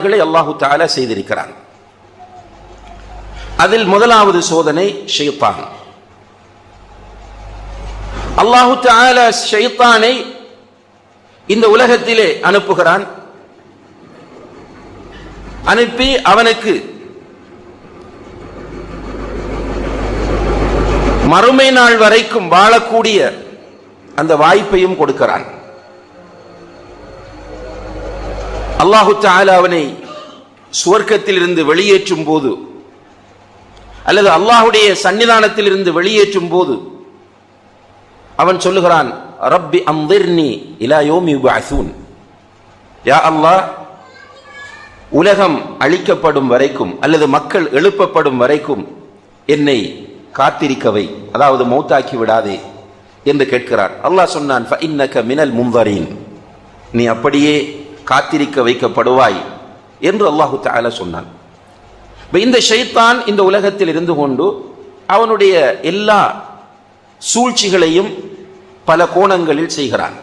அல்லாஹு தஆலா செய்திருக்கிறான். அதில் முதலாவது சோதனை ஷைத்தான். அல்லாஹு தஆலா ஷைத்தானை இந்த உலகத்திலே அனுப்புகிறான். அனுப்பி அவனுக்கு மறுமை நாள் வரைக்கும் வாழக்கூடிய அந்த வாய்ப்பையும் கொடுக்கிறான். அல்லாஹு தஆலா அவனை சுவர்க்கத்தில் இருந்து வெளியேற்றும் போது அல்லது அல்லாஹ்வுடைய சன்னிதானத்தில் இருந்து வெளியேற்றும் போது அவன் சொல்லுகிறான், ரப்பி அன்திர்னி இலா யௌமி யுபஅஸூன். யா அல்லாஹ், உலகம் அழிக்கப்படும் வரைக்கும் அல்லது மக்கள் எழுப்பப்படும் வரைக்கும் என்னை காத்திருக்கவை, அதாவது மௌத்தாக்கி விடாதே என்று கேட்கிறான். அல்லாஹ் சொன்னான், ஃபஇன்னக மினல் முன்தரீன், நீ அப்படியே காத்திருக்க வைக்கப்படுவாய் என்று அல்லாஹு தஆலா சொன்னான். இந்த ஷைத்தான் இந்த உலகத்தில் இருந்து கொண்டு அவனுடைய எல்லா சூழ்ச்சிகளையும் பல கோணங்களில் செய்கிறான்.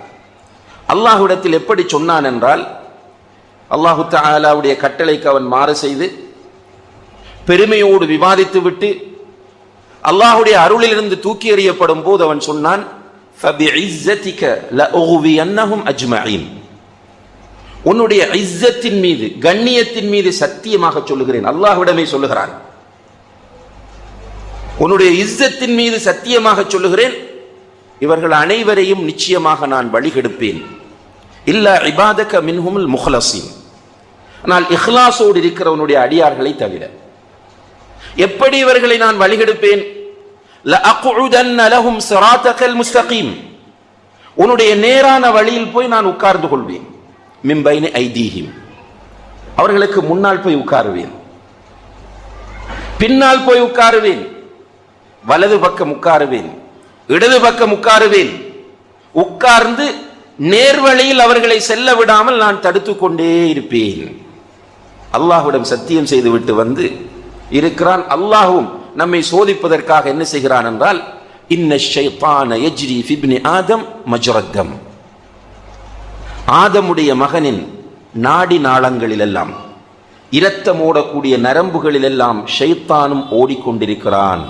அல்லாஹ்விடத்தில் எப்படி சொன்னான் என்றால், அல்லாஹு தஆலாவுடைய கட்டளைக்கு அவன் மாறு செய்து பெருமையோடு விவாதித்து விட்டு அல்லாஹ்வுடைய அருளிலிருந்து தூக்கி எறியப்படும் போது அவன் சொன்னான், ஃபபிஇஸ்ஸதிக லஉக்வியன்னஹும் அஜ்மஈன், உன்னுடைய இஸ்ஸத்தின் மீது கண்ணியத்தின் மீது சத்தியமாக சொல்லுகிறேன். அல்லாஹ்விடமே சொல்லுகிறான், உன்னுடைய இஸ்ஸத்தின் மீது சத்தியமாக சொல்லுகிறேன், இவர்கள் அனைவரையும் நிச்சயமாக நான் வழிகெடுப்பேன். இல்லா இபாதக மின்ஹுமுல் முஹ்லஸீன், ஆனால் இஹ்லாஸோடு இருக்கிறவனுடைய அடியார்களை தவிர. எப்படி இவர்களை நான் வழிகெடுப்பேன்? லஅக்உதன்ன லஹும் ஸிராத்தகல் முஸ்தகீம், உன்னுடைய நேரான வழியில் போய் நான் உட்கார்ந்து கொள்வேன். மின் பைனி ஐதீஹிம், அவர்களுக்கு முன்னால் போய் உட்காருவேன், பின்னால் போய் உட்காருவேன், வலது பக்கம் உட்காருவேன், இடது பக்கம் உட்காருவேன். உட்கார்ந்து நேர்வழியில் அவர்களை செல்ல விடாமல் நான் தடுத்து கொண்டே இருப்பேன். அல்லாஹ்விடம் சத்தியம் செய்துவிட்டு வந்து இருக்கிறான். அல்லாஹ்வும் நம்மை சோதிப்பதற்காக என்ன செய்கிறான் என்றால், இன்ன ஷைத்தான யஜ்ரி ஃபி இப்னி ஆதம் மஜ்ரத்தம், ஆதமுடைய மகனின் நாடி நாளங்களிலெல்லாம் இரத்தம் ஓடக்கூடிய நரம்புகளிலெல்லாம் ஷைத்தானும் ஓடிக்கொண்டிருக்கிறான்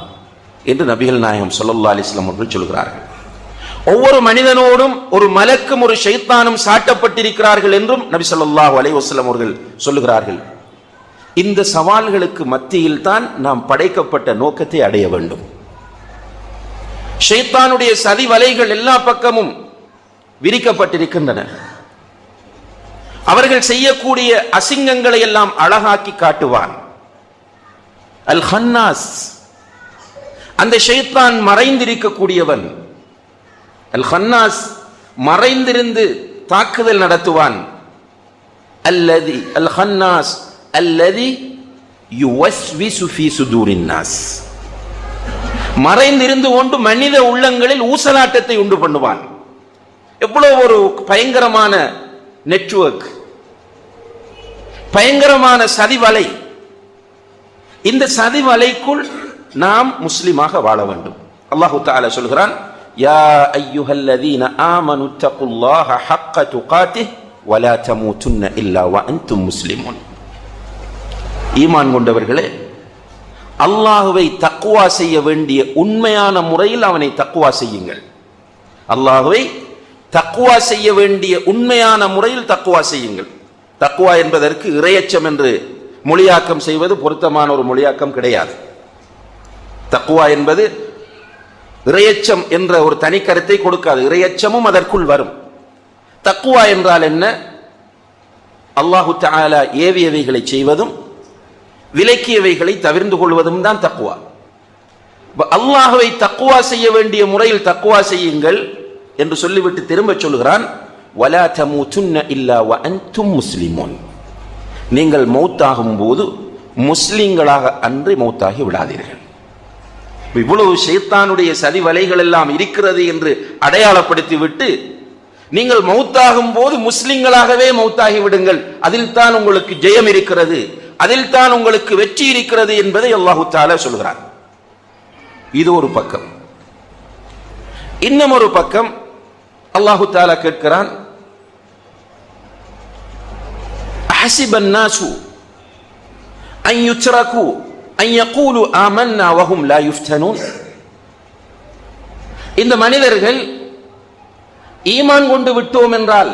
என்று நபிகள் நாயகம் ஸல்லல்லாஹு அலைஹி வஸல்லம் அவர்கள் சொல்கிறார்கள். ஒவ்வொரு மனிதனோடும் ஒரு மலக்கும் ஒரு ஷைத்தானும் சாட்டப்பட்டிருக்கிறார்கள் என்றும் நபி ஸல்லல்லாஹு அலைஹி வஸல்லம் அவர்கள் சொல்லுகிறார்கள். இந்த சவால்களுக்கு மத்தியில் தான் நாம் படைக்கப்பட்ட நோக்கத்தை அடைய வேண்டும். ஷைத்தானுடைய சதி வலைகள் எல்லா பக்கமும் விரிக்கப்பட்டிருக்கின்றன. அவர்கள் செய்யக்கூடிய அசிங்கங்களை எல்லாம் அழகாக்கி காட்டுவான். அல் ஹன்னாஸ், அந்த ஷைத்தான் மறைந்திருக்கக்கூடியவன். அல் ஹன்னாஸ், மறைந்திருந்து தாக்குதல் நடத்துவான். அல்லதி அல் ஹன்னாஸ் அல்லதி யுவஸ்விசு ஃபீ சுதூரின் நாஸ், மறைந்திருந்து கொண்டு மனித உள்ளங்களில் ஊசலாட்டத்தை உண்டு பண்ணுவான். எவ்வளவு ஒரு பயங்கரமான நெட்வொர்க், பயங்கரமான சதிவலை. இந்த சதிவலைக்குள் நாம் முஸ்லிமாக வாழ வேண்டும். அல்லாஹு தஆலா சொல்கிறான், யா அய்யுஹல்லதீன ஆமனு தக்குல்லாஹ ஹக்க துகாத்திஹ் வலா தமூதுன்ன இல்லா வ அன்தும் முஸ்லிமூன். ஈமான் கொண்டவர்களே, அல்லாஹ்வை தக்வா செய்ய வேண்டிய உண்மையான முறையில் அவனை தக்வா செய்யுங்கள். அல்லாஹ்வை தக்வா செய்ய வேண்டிய உண்மையான முறையில் தக்வா செய்யுங்கள். தக்வா என்பதற்கு இறையச்சம் என்று மொழியாக்கம் செய்வது பொருத்தமான ஒரு மொழியாக்கம் கிடையாது. தக்வா என்பது இறையச்சம் என்ற ஒரு தனி கருத்தை கொடுக்காது. இறையச்சமும் அதற்குள் வரும். தக்வா என்றால் என்ன? அல்லாஹு தஆலா ஏவியவைகளை செய்வதும் விலக்கியவைகளை தவிர்ந்து கொள்வதும் தான் தக்வா. அல்லாஹ்வை தக்வா செய்ய வேண்டிய முறையில் தக்வா செய்யுங்கள் என்று சொல்லிவிட்டு திரும்ப சொல்கிறான், வலா தமூதுன்ன இல்லா வ அன்தும் முஸ்லிமூன், நீங்கள் மௌத்தாகும் போது முஸ்லிம்களாக அன்றி மௌத்தாகி விடாதீர்கள். இவ்வளவு ஷைத்தானுடைய சதி வலைகள் எல்லாம் இருக்கிறது என்று அடையாளப்படுத்தி விட்டு, நீங்கள் மௌத்தாகும் போது முஸ்லிம்களாகவே மௌத்தாகி விடுங்கள், அதில் தான் உங்களுக்கு ஜெயம் இருக்கிறது, அதில் தான் உங்களுக்கு வெற்றி இருக்கிறது என்பதை அல்லாஹு தஆலா சொல்கிறார். இது ஒரு பக்கம். இன்னும் ஒரு பக்கம் அல்லாஹு தஆலா கேட்கிறான், அஹஸிபன் நாசு அன் யுத்ரகு அன் யகூலு ஆமன்னா வஹும் லா யுஃப்தனூன். இந்த மனிதர்கள் ஈமான் கொண்டு விட்டோம் என்றால்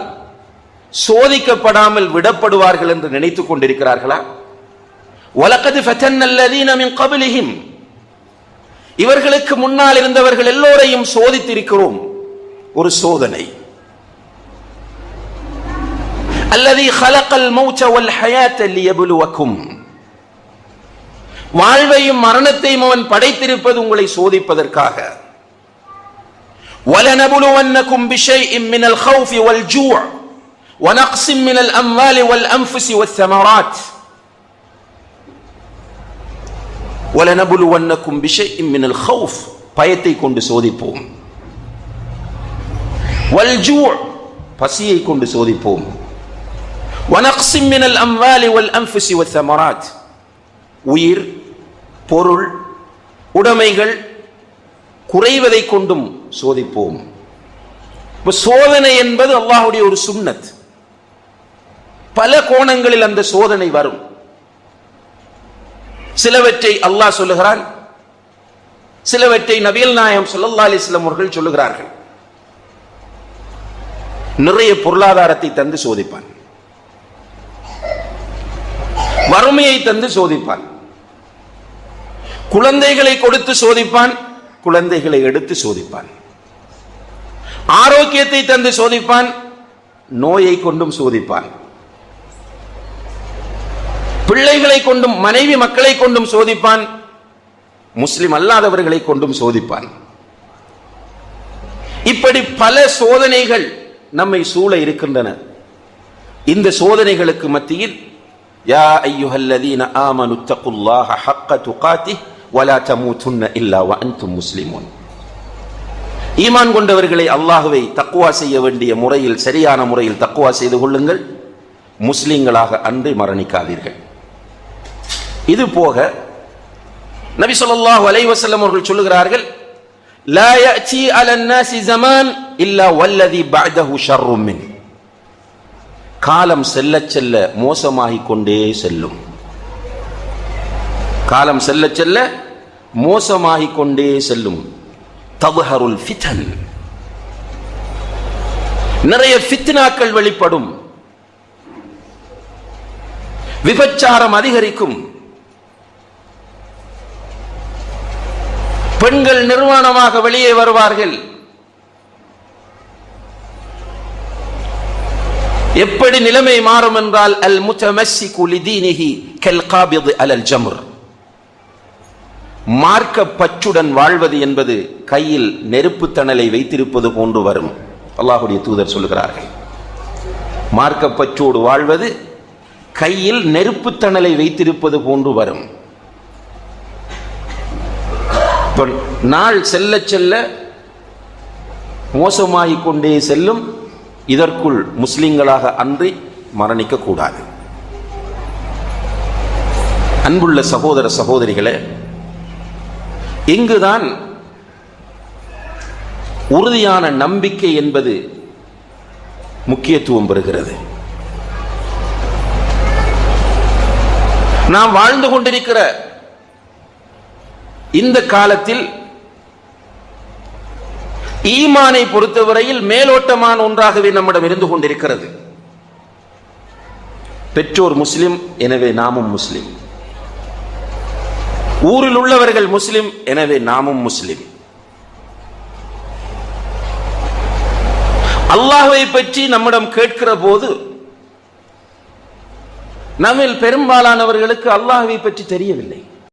சோதிக்கப்படாமல் விடப்படுவார்கள் என்று நினைத்துக் கொண்டிருக்கிறார்களா? வலகத் ஃபதன்ன அல்லதீன மின் கப்லிஹிம், இவர்களுக்கு முன்னால் இருந்தவர்கள் எல்லோரையும் சோதித்திருக்கிறோம். ஒரு சோதனை. அல்லதீ خلقல் மௌத வல் ஹயாத லியப்லுவக்கும், வாழ்வையும் மரணத்தையும் அவன் படைத்திருப்பது உங்களை சோதிப்பதற்காக. وَلَنَبْلُوَنَّكُمْ بِشَيْءٍ مِّنَ الْخَوْفِ وَالْجُوعِ وَنَقْصٍ مِّنَ الْأَمْوَالِ وَالْأَنفُسِ وَالثَّمَرَاتِ وَلَنَبْلُوَنَّكُمْ بِشَيْءٍ مِّنَ الْخَوْفِ, பயத்தை கொண்டு சோதிப்போம். وَالْجُوعِ, பசியை கொண்டு சோதிப்போம். وَنَقْصٍ مِّنَ الْأَمْوَالِ وَالْأَنفُسِ وَالثَّمَرَاتِ, உயிர், பொருள், உடைமைகள் குறைவதை கொண்டும் சோதிப்போம். சோதனை என்பது அல்லாஹ்வுடைய ஒரு சுன்னத். பல கோணங்களில் அந்த சோதனை வரும். சிலவற்றை அல்லாஹ் சொல்லுகிறான், சிலவற்றை நபிகள் நாயகம் ஸல்லல்லாஹு அலைஹி வஸல்லம் அவர்கள் சொல்லுகிறார்கள். நிறைய பொருளாதாரத்தை தந்து சோதிப்பான், வறுமையை தந்து சோதிப்பான், குழந்தைகளை கொடுத்து சோதிப்பான், குழந்தைகளை எடுத்து சோதிப்பான், ஆரோக்கியத்தை தந்து சோதிப்பான், நோயை கொண்டும் சோதிப்பான், பிள்ளைகளை கொண்டும் மனைவி மக்களை கொண்டும் சோதிப்பான், முஸ்லிம் அல்லாதவர்களை கொண்டும் சோதிப்பான். இப்படி பல சோதனைகள் நம்மை சூழ இருக்கின்றன. இந்த சோதனைகளுக்கு மத்தியில் யா அய்யுஹல்லதீன ஆமனு தக்குல்லாஹ ஹக்க துகாத்திஹ் வலா தமூதுன்ன இல்லா வஅன்தும் முஸ்லிமூன். ஈமான் கொண்டவர்களை அல்லாஹ்வை தக்வா செய்ய வேண்டிய முறையில், சரியான முறையில் தக்வா செய்து கொள்ளுங்கள், முஸ்லிம்களாக அன்று மரணிக்காதீர்கள். இது போக நபி ஸல்லல்லாஹு அலைஹி வஸல்லம் அவர்கள் சொல்லுகிறார்கள், லா யஅதி அலன் நாஸி ஸமான் இல்லா வல்லதி பஅதஹு ஷர்ரும் மின். காலம் செல்ல செல்ல மோசமாகிக் கொண்டே செல்லும். காலம் செல்ல செல்ல மோசமாகிக் கொண்டே செல்லும். தظهرுல் ஃபிதன், நிறைய ஃபித்னாக்கள் வெளிப்படும், விபச்சாரம் அதிகரிக்கும், பெண்கள் நிர்வாணமாக வெளியே வருவார்கள். எப்படி நிலைமை மாறும் என்றால் அல் முத்தமஸ்ஸிகு லிதீனிஹி கல் காபித் அலல் ஜம்ர். மார்க்க பற்றுடன் வாழ்வது என்பது கையில் நெருப்பு தணலை வைத்திருப்பது போன்று வரும். அல்லாஹ்வுடைய தூதர் சொல்லுகிறார்கள், மார்க்க பற்றோடு வாழ்வது கையில் நெருப்பு தணலை வைத்திருப்பது போன்று வரும். நாள் செல்ல செல்ல மோசமாகிக் கொண்டே செல்லும். இதற்குள் முஸ்லிம்களாக அன்றி மரணிக்க கூடாது. அன்புள்ள சகோதர சகோதரிகளே, இங்குதான் உறுதியான நம்பிக்கை என்பது முக்கியத்துவம் பெறுகிறது. நாம் வாழ்ந்து கொண்டிருக்கிற இந்த காலத்தில் ஈமானை பொறுத்தவரையில் மேலோட்டமான ஒன்றாகவே நம்மிடம் இருந்து கொண்டிருக்கிறது. பெற்றோர் முஸ்லிம், எனவே நாமும் முஸ்லிம். ஊரில் உள்ளவர்கள் முஸ்லிம், எனவே நாமும் முஸ்லிம். அல்லாஹ்வை பற்றி நம்மிடம் கேட்கிற போது நம்மில் பெரும்பாலானவர்களுக்கு அல்லாஹ்வை பற்றி தெரியவில்லை.